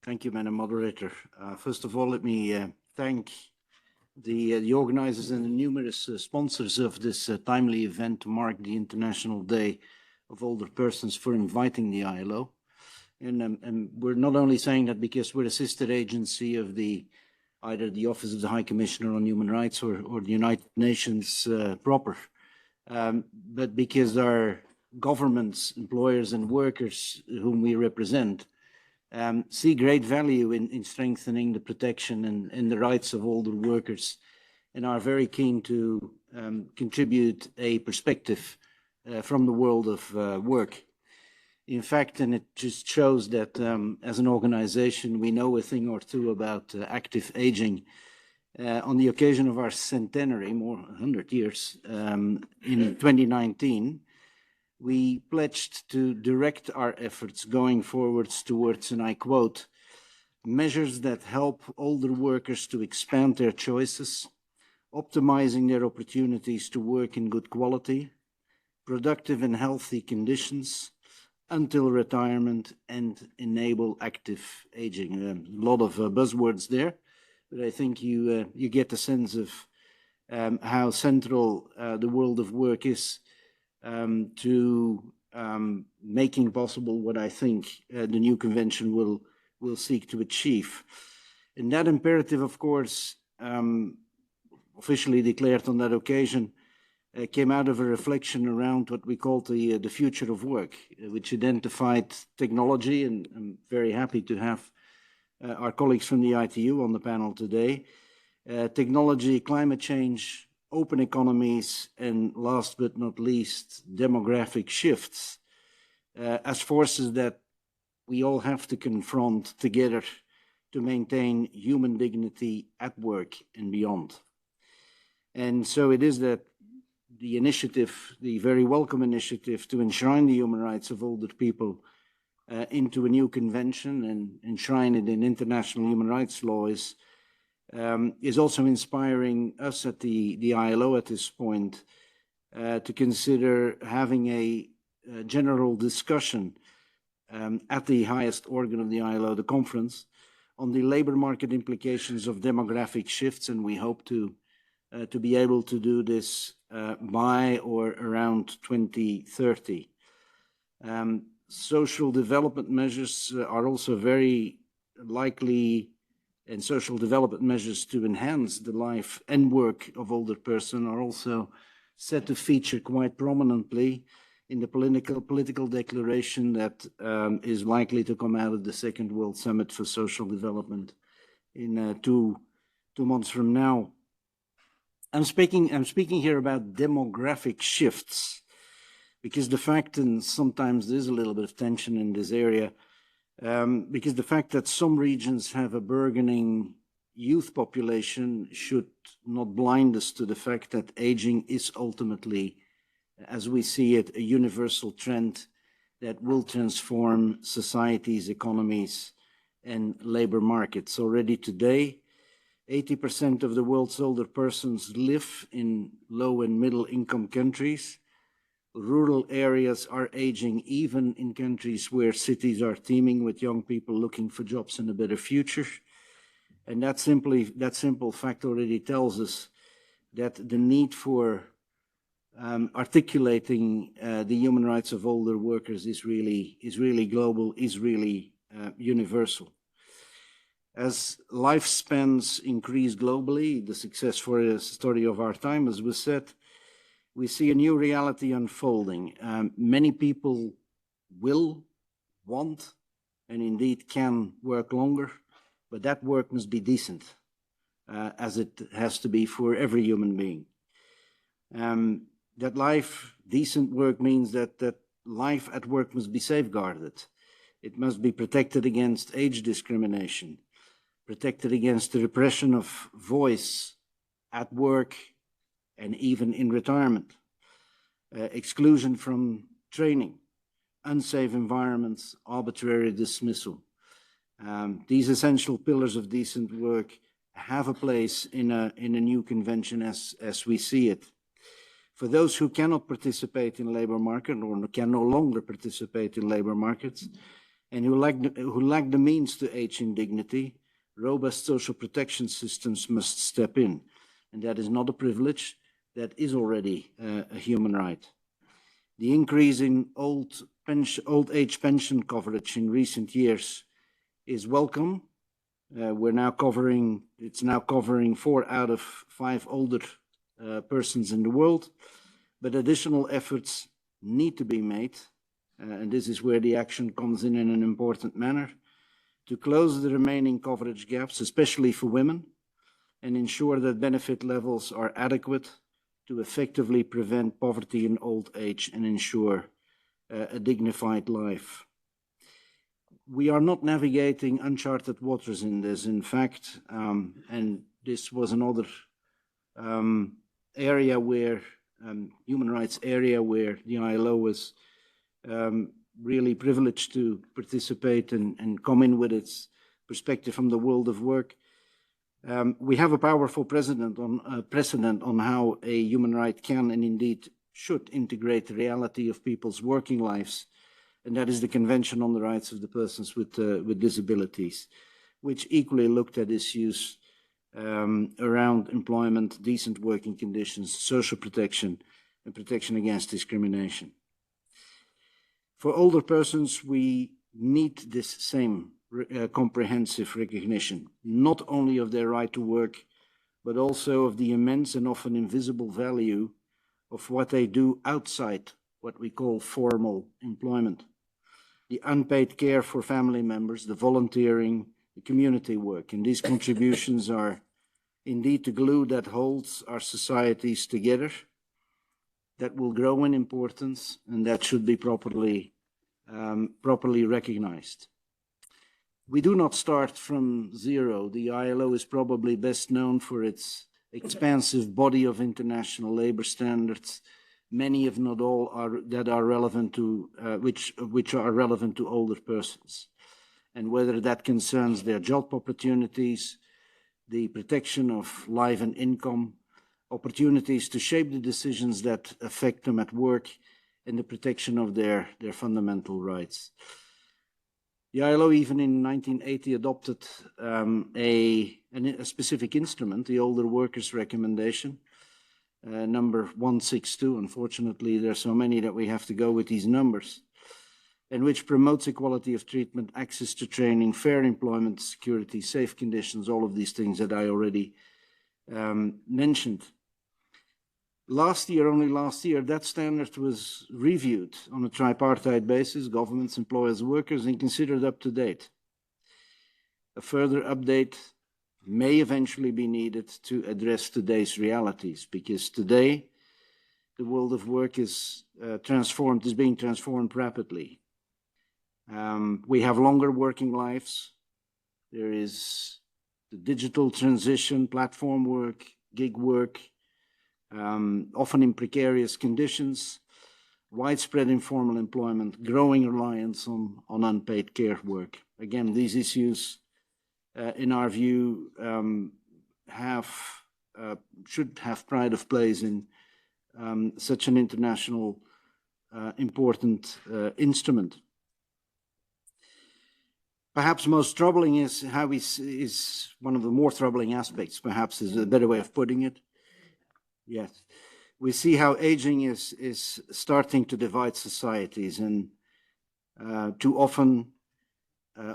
Thank you, Madam Moderator. First of all, let me thank the organizers and the numerous sponsors of this timely event to mark the International Day of Older Persons for inviting the ILO. And we're not only saying that because we're a sister agency of either the Office of the High Commissioner on Human Rights or the United Nations proper, but because our governments, employers and workers whom we represent see great value in strengthening the protection and the rights of older workers, and are very keen to contribute a perspective from the world of work. In fact, and it just shows that as an organization, we know a thing or two about active aging. On the occasion of our centenary, more 100 years, in 2019, we pledged to direct our efforts going forwards towards, and I quote, measures that help older workers to expand their choices, optimizing their opportunities to work in good quality, productive and healthy conditions until retirement, and enable active aging. A lot of buzzwords there, but I think you get the sense of how central the world of work is to making possible what I think the new convention will seek to achieve. And that imperative, of course, officially declared on that occasion, came out of a reflection around what we call the future of work, which identified technology, and I'm very happy to have our colleagues from the ITU on the panel today, technology, climate change, open economies, and last but not least, demographic shifts as forces that we all have to confront together to maintain human dignity at work and beyond. And so it is that the initiative, the very welcome initiative to enshrine the human rights of older people into a new convention and enshrine it in international human rights law is also inspiring us at the ILO at this point to consider having a general discussion at the highest organ of the ILO, the conference, on the labor market implications of demographic shifts, and we hope to be able to do this by or around 2030. Social development measures are also very likely, and social development measures to enhance the life and work of older persons are also set to feature quite prominently in the political declaration that is likely to come out of the Second World Summit for Social Development in two months from now. I'm speaking here about demographic shifts, because the fact, and sometimes there's a little bit of tension in this area, because the fact that some regions have a burgeoning youth population should not blind us to the fact that aging is ultimately, as we see it, a universal trend that will transform societies, economies, and labor markets. Already today, 80% of the world's older persons live in low and middle income countries. Rural areas are aging even in countries where cities are teeming with young people looking for jobs and a better future. And that simple fact already tells us that the need for articulating the human rights of older workers is really global, is really universal. As lifespans increase globally, the success story of our time, as was said, we see a new reality unfolding. Many people will, want, and indeed can work longer, but that work must be decent, as it has to be for every human being. Decent work means that life at work must be safeguarded. It must be protected against age discrimination, protected against the repression of voice at work and even in retirement, exclusion from training, unsafe environments, arbitrary dismissal. These essential pillars of decent work have a place in a new convention as we see it. For those who cannot participate in labor market or can no longer participate in labor markets, and who lack the means to age in dignity, robust social protection systems must step in. And that is not a privilege, that is already a human right. The increase in old age pension coverage in recent years is welcome. It's now covering 4 out of 5 older persons in the world, but additional efforts need to be made, and this is where the action comes in an important manner, to close the remaining coverage gaps, especially for women, and ensure that benefit levels are adequate to effectively prevent poverty in old age and ensure a dignified life. We are not navigating uncharted waters in this, in fact, and this was another area where, human rights area where the ILO was really privileged to participate and come in with its perspective from the world of work. We have a powerful precedent on how a human right can and indeed should integrate the reality of people's working lives, and that is the Convention on the Rights of the Persons with Disabilities, which equally looked at issues around employment, decent working conditions, social protection, and protection against discrimination. For older persons, we need this same comprehensive recognition, not only of their right to work, but also of the immense and often invisible value of what they do outside what we call formal employment. The unpaid care for family members, the volunteering, the community work, and these contributions are indeed the glue that holds our societies together, that will grow in importance, and that should be properly recognized. We do not start from zero. The ILO is probably best known for its expansive body of international labor standards, many if not all that are relevant to which are relevant to older persons, and whether that concerns their job opportunities, the protection of life and income, opportunities to shape the decisions that affect them at work, and the protection of their fundamental rights. The ILO even in 1980 adopted a specific instrument, the Older Workers Recommendation, number 162. Unfortunately, there are so many that we have to go with these numbers, and which promotes equality of treatment, access to training, fair employment, security, safe conditions, all of these things that I already mentioned. Only last year, that standard was reviewed on a tripartite basis, governments, employers, workers, and considered up to date. A further update may eventually be needed to address today's realities, because today the world of work is being transformed rapidly. We have longer working lives. There is the digital transition, platform work, gig work, often in precarious conditions, widespread informal employment, growing reliance on unpaid care work. Again, these issues, in our view, should have pride of place in such an international important instrument. Perhaps most troubling is one of the more troubling aspects, perhaps is a better way of putting it. Yes, we see how aging is starting to divide societies, and too often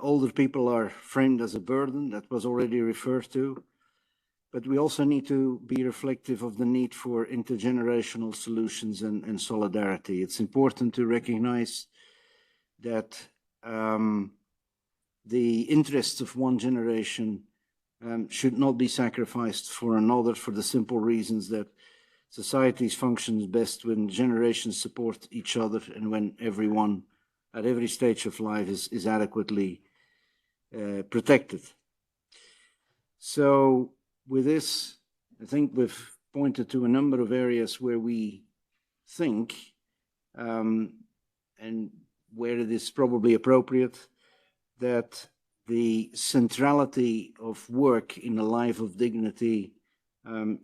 older people are framed as a burden. That was already referred to, but we also need to be reflective of the need for intergenerational solutions and solidarity. It's important to recognize that the interests of one generation should not be sacrificed for another, for the simple reasons that societies function best when generations support each other and when everyone at every stage of life is adequately protected. So with this, I think we've pointed to a number of areas where we think and where it is probably appropriate that the centrality of work in a life of dignity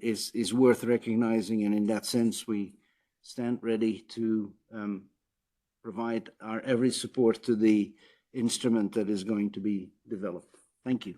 is worth recognizing, and in that sense we stand ready to provide our every support to the instrument that is going to be developed. Thank you.